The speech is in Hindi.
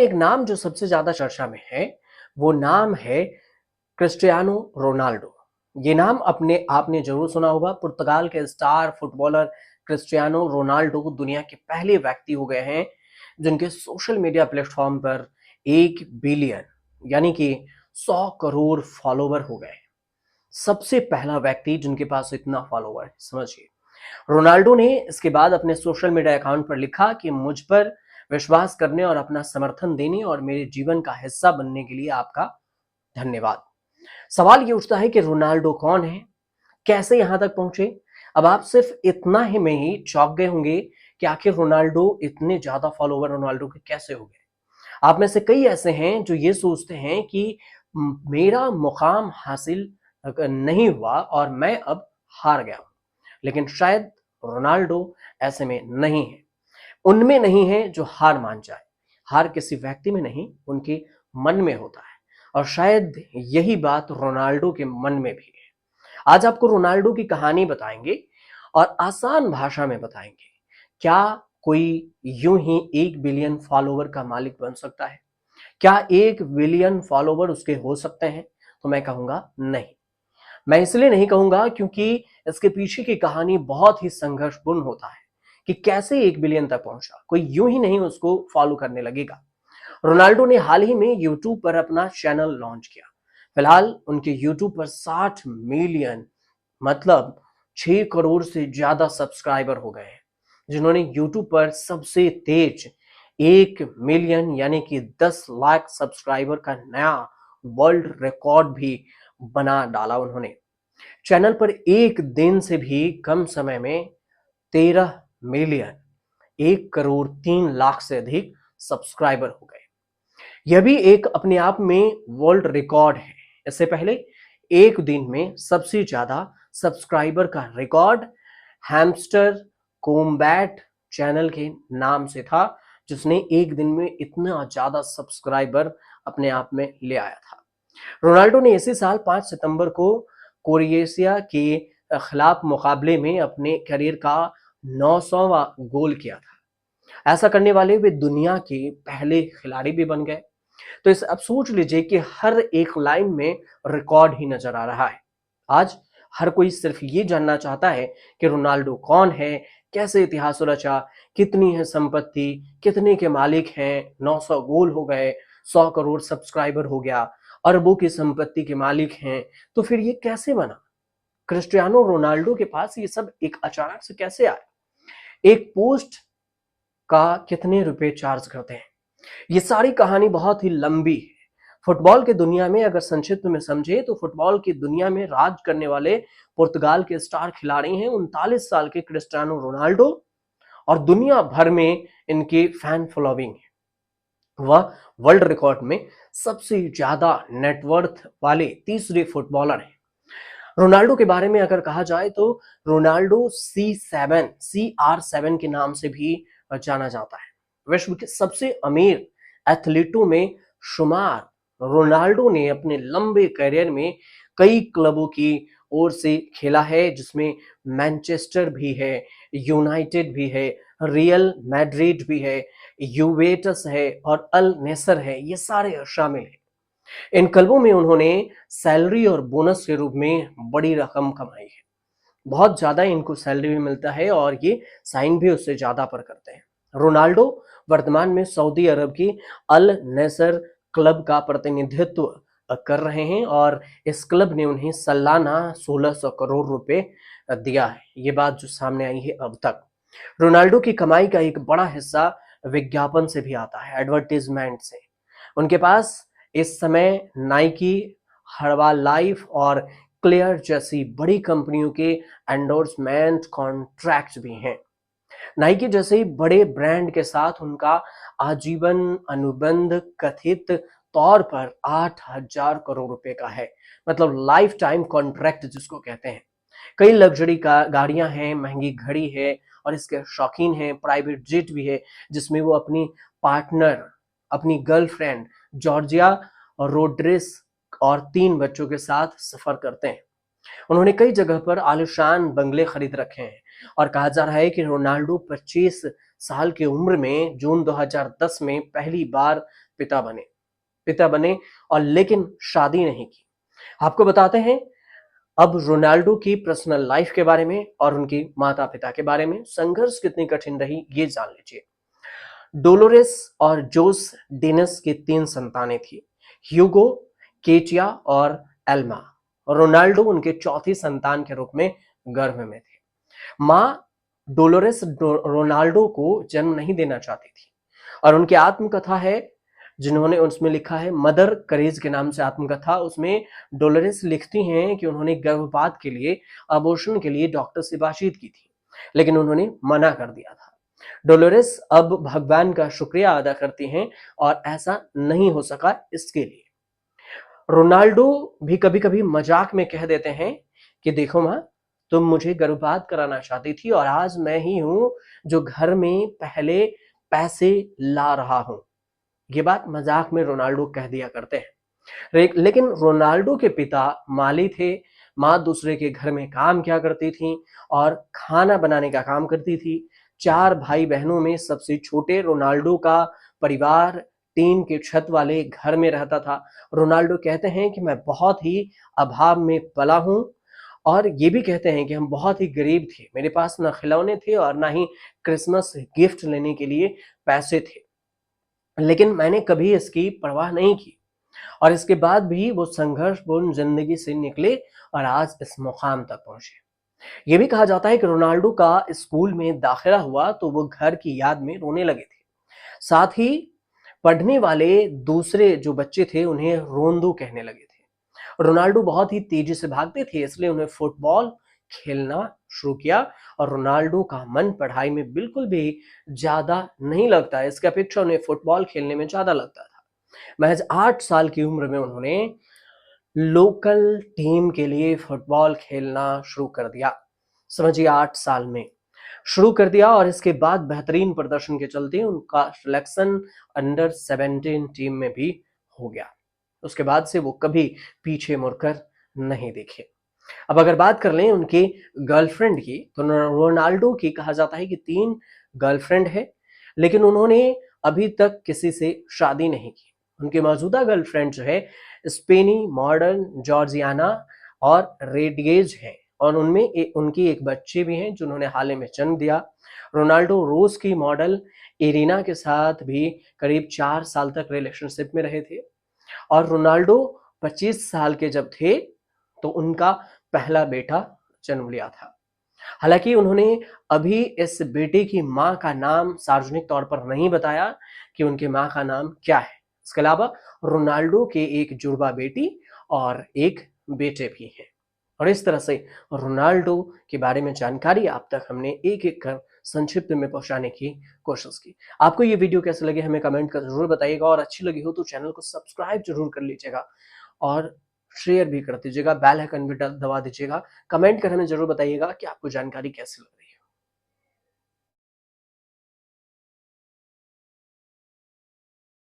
में एक नाम जो सबसे ज्यादा चर्चा में है, वो नाम है क्रिस्टियानो रोनाल्डो। ये नाम अपने आपने जरूर सुना होगा। पुर्तगाल के स्टार फुटबॉलर क्रिस्टियानो रोनाल्डो दुनिया के पहले व्यक्ति हो गए हैं जिनके सोशल मीडिया प्लेटफॉर्म पर 1 बिलियन यानी कि 100 करोड़ फॉलोवर हो गए। सबसे पहला व्यक्ति जिनके पास इतना फॉलोवर है, समझिए। रोनाल्डो ने इसके बाद अपने सोशल मीडिया अकाउंट पर लिखा कि मुझ पर विश्वास करने और अपना समर्थन देने और मेरे जीवन का हिस्सा बनने के लिए आपका धन्यवाद। सवाल ये उठता है कि रोनाल्डो कौन है, कैसे यहां तक पहुंचे। अब आप सिर्फ इतना ही में ही चौंक गए होंगे कि आखिर रोनाल्डो इतने ज्यादा फॉलोवर रोनाल्डो के कैसे हो गए। आप में से कई ऐसे हैं जो ये सोचते हैं कि मेरा मुकाम हासिल नहीं हुआ और मैं अब हार गया हूं, लेकिन शायद रोनाल्डो ऐसे में नहीं है। उनमें नहीं है जो हार मान जाए। हार किसी व्यक्ति में नहीं, उनके मन में होता है, और शायद यही बात रोनाल्डो के मन में भी है। आज आपको रोनाल्डो की कहानी बताएंगे और आसान भाषा में बताएंगे। क्या कोई यूं ही 1 बिलियन फॉलोवर का मालिक बन सकता है? क्या 1 बिलियन फॉलोवर उसके हो सकते हैं? तो मैं कहूंगा नहीं। मैं इसलिए नहीं कहूंगा क्योंकि इसके पीछे की कहानी बहुत ही संघर्षपूर्ण होता है कि कैसे 1 बिलियन तक पहुंचा। कोई यूं ही नहीं उसको फॉलो करने लगेगा। रोनाल्डो ने हाल ही में यूट्यूब पर अपना चैनल लॉन्च किया। फिलहाल उनके यूट्यूब पर 60 मिलियन मतलब 6 करोड़ से ज्यादा सब्सक्राइबर हो गए हैं, जिन्होंने यूट्यूब पर सबसे तेज 1 मिलियन यानी कि 10 लाख सब्सक्राइबर का नया वर्ल्ड रिकॉर्ड भी बना डाला। उन्होंने चैनल पर एक दिन से भी कम समय में 13 मिलियन 1 करोड़ 3 लाख से अधिक सब्सक्राइबर हो गए। यह भी एक अपने आप में वर्ल्ड रिकॉर्ड है। इससे पहले एक दिन में सबसे ज्यादा सब्सक्राइबर का रिकॉर्ड हैमस्टर कॉम्बैट चैनल के नाम से था, जिसने एक दिन में इतना ज्यादा सब्सक्राइबर अपने आप में ले आया था। रोनाल्डो ने इसी साल 5 सितंबर को क्रोएशिया के खिलाफ मुकाबले में अपने करियर का 900वां गोल किया था। ऐसा करने वाले वे दुनिया के पहले खिलाड़ी भी बन गए। तो इस अब सोच लीजिए कि हर एक लाइन में रिकॉर्ड ही नजर आ रहा है। आज हर कोई सिर्फ ये जानना चाहता है कि रोनाल्डो कौन है, कैसे इतिहास रचा, कितनी है संपत्ति, कितने के मालिक हैं, 900 गोल हो गए, 100 करोड़ सब्सक्राइबर हो गया, अरबों की संपत्ति के मालिक हैं। तो फिर ये कैसे बना? क्रिस्टियानो रोनाल्डो के पास ये सब एक अचानक से कैसे आया? एक पोस्ट का कितने रुपए चार्ज करते हैं? ये सारी कहानी बहुत ही लंबी है। फुटबॉल की दुनिया में अगर संक्षिप्त में समझे तो फुटबॉल की दुनिया में राज करने वाले पुर्तगाल के स्टार खिलाड़ी हैं 39 साल के क्रिस्टियानो रोनाल्डो, और दुनिया भर में इनकी फैन फॉलोइंग है। वह वर्ल्ड रिकॉर्ड में सबसे ज्यादा नेटवर्थ वाले तीसरे फुटबॉलर हैं। रोनाल्डो के बारे में अगर कहा जाए तो रोनाल्डो CR7 के नाम से भी जाना जाता है। विश्व के सबसे अमीर एथलीटों में शुमार रोनाल्डो ने अपने लंबे करियर में कई क्लबों की ओर से खेला है, जिसमें मैनचेस्टर भी है, यूनाइटेड भी है, रियल मैड्रिड भी है, यूवेंटस है और अल नेसर है। ये सारे शामिल हैं। इन क्लबों में उन्होंने सैलरी और बोनस के रूप में बड़ी रकम कमाई है। बहुत ज्यादा इनको सैलरी भी मिलता है और ये साइन भी उससे ज्यादा पर करते हैं। रोनाल्डो वर्तमान में सऊदी अरब की अल नसर क्लब का प्रतिनिधित्व कर रहे हैं और इस क्लब ने उन्हें सालाना 1600 करोड़ रुपए दिया है। ये बात जो सामने आई है अब तक। रोनाल्डो की कमाई का एक बड़ा हिस्सा विज्ञापन से भी आता है, एडवर्टीजमेंट से। उनके पास इस समय नाइकी, हर्बालाइफ और क्लियर जैसी बड़ी कंपनियों के एंडोर्समेंट कॉन्ट्रैक्ट भी हैं। नाइकी जैसे बड़े ब्रांड के साथ उनका आजीवन अनुबंध कथित तौर पर 8,000 करोड़ रुपए का है, मतलब लाइफ टाइम कॉन्ट्रैक्ट जिसको कहते हैं। कई लग्जरी का गाड़ियां हैं, महंगी घड़ी है और इसके शौकीन हैं। प्राइवेट जेट भी है जिसमें वो अपनी पार्टनर, अपनी गर्लफ्रेंड जॉर्जिया रोड्रिग्स और 3 बच्चों के साथ सफर करते हैं। उन्होंने कई जगह पर आलीशान बंगले खरीद रखे हैं और कहा जा रहा है कि रोनाल्डो 25 साल की उम्र में जून 2010 में पहली बार पिता बने और लेकिन शादी नहीं की। आपको बताते हैं अब रोनाल्डो की पर्सनल लाइफ के बारे में और उनकी माता पिता के बारे में। संघर्ष कितनी कठिन रही ये जान लीजिए। डोलोरेस और जोस डेनिस की 3 संतानें थी, ह्यूगो, केटिया और एल्मा। रोनाल्डो उनके चौथी संतान के रूप में गर्भ में थे। मां डोलोरेस रोनाल्डो को जन्म नहीं देना चाहती थी और उनकी आत्मकथा है जिन्होंने उसमें लिखा है, मदर करेज के नाम से आत्मकथा। उसमें डोलोरेस लिखती हैं कि उन्होंने गर्भपात के लिए, अबॉर्शन के लिए डॉक्टर से बातचीत की थी, लेकिन उन्होंने मना कर दिया था। डोलोरेस अब भगवान का शुक्रिया अदा करती हैं और ऐसा नहीं हो सका इसके लिए। रोनाल्डो भी कभी कभी मजाक में कह देते हैं कि देखो मां, तुम मुझे गर्भपात कराना चाहती थी और आज मैं ही हूं जो घर में पहले पैसे ला रहा हूं। ये बात मजाक में रोनाल्डो कह दिया करते हैं। लेकिन रोनाल्डो के पिता माली थे, माँ दूसरे के घर में काम किया करती थी और खाना बनाने का काम करती थी। 4 भाई बहनों में सबसे छोटे रोनाल्डो का परिवार टीन के छत वाले घर में रहता था। रोनाल्डो कहते हैं कि मैं बहुत ही अभाव में पला हूं और ये भी कहते हैं कि हम बहुत ही गरीब थे, मेरे पास ना खिलौने थे और ना ही क्रिसमस गिफ्ट लेने के लिए पैसे थे, लेकिन मैंने कभी इसकी परवाह नहीं की और इसके बाद भी वो संघर्षपूर्ण जिंदगी से निकले और आज इस मुकाम तक पहुंचे। ये भी कहा जाता है कि रोनाल्डो का स्कूल में दाखिला हुआ तो वो घर की याद में रोने लगे थे। साथ ही पढ़ने वाले दूसरे जो बच्चे थे उन्हें रोंदो कहने लगे थे। रोनाल्डो बहुत ही तेजी से भागते थे, इसलिए उन्हें फुटबॉल खेलना शुरू किया और रोनाल्डो का मन पढ़ाई में बिल्कुल भी ज्यादा नहीं लगता, इसके अपेक्षा उन्हें फुटबॉल खेलने में ज्यादा लगता था। महज 8 साल की उम्र में उन्होंने लोकल टीम के लिए फुटबॉल खेलना शुरू कर दिया। समझिए 8 साल में शुरू कर दिया और इसके बाद बेहतरीन प्रदर्शन के चलते उनका सिलेक्शन अंडर 17 टीम में भी हो गया। उसके बाद से वो कभी पीछे मुड़कर नहीं देखे। अब अगर बात कर लें उनकी गर्लफ्रेंड की, तो रोनाल्डो की कहा जाता है कि 3 गर्लफ्रेंड है, लेकिन उन्होंने अभी तक किसी से शादी नहीं की। उनकी मौजूदा गर्लफ्रेंड जो है स्पेनी, मॉडर्न, जॉर्जियाना और रेडगेज है और उनमें उनकी एक बच्ची भी है जिन्होंने हाल ही में जन्म दिया। रोनाल्डो रूस की मॉडल इरीना के साथ भी करीब 4 साल तक रिलेशनशिप में रहे थे और रोनाल्डो 25 साल के जब थे तो उनका पहला बेटा जन्म लिया था। हालांकि उन्होंने अभी इस बेटे की मां का नाम सार्वजनिक तौर पर नहीं बताया कि उनकी मां का नाम क्या है। इसके अलावा रोनाल्डो के एक जुड़वा बेटी और एक बेटे भी हैं। और इस तरह से रोनाल्डो के बारे में जानकारी आप तक हमने एक एक कर संक्षिप्त में पहुंचाने की कोशिश की। आपको ये वीडियो कैसे लगे हमें कमेंट कर जरूर बताइएगा और अच्छी लगी हो तो चैनल को सब्सक्राइब जरूर कर लीजिएगा और शेयर भी कर दीजिएगा, बेल आइकन भी दबा दीजिएगा। कमेंट कर हमें जरूर बताइएगा कि आपको जानकारी कैसी लगी।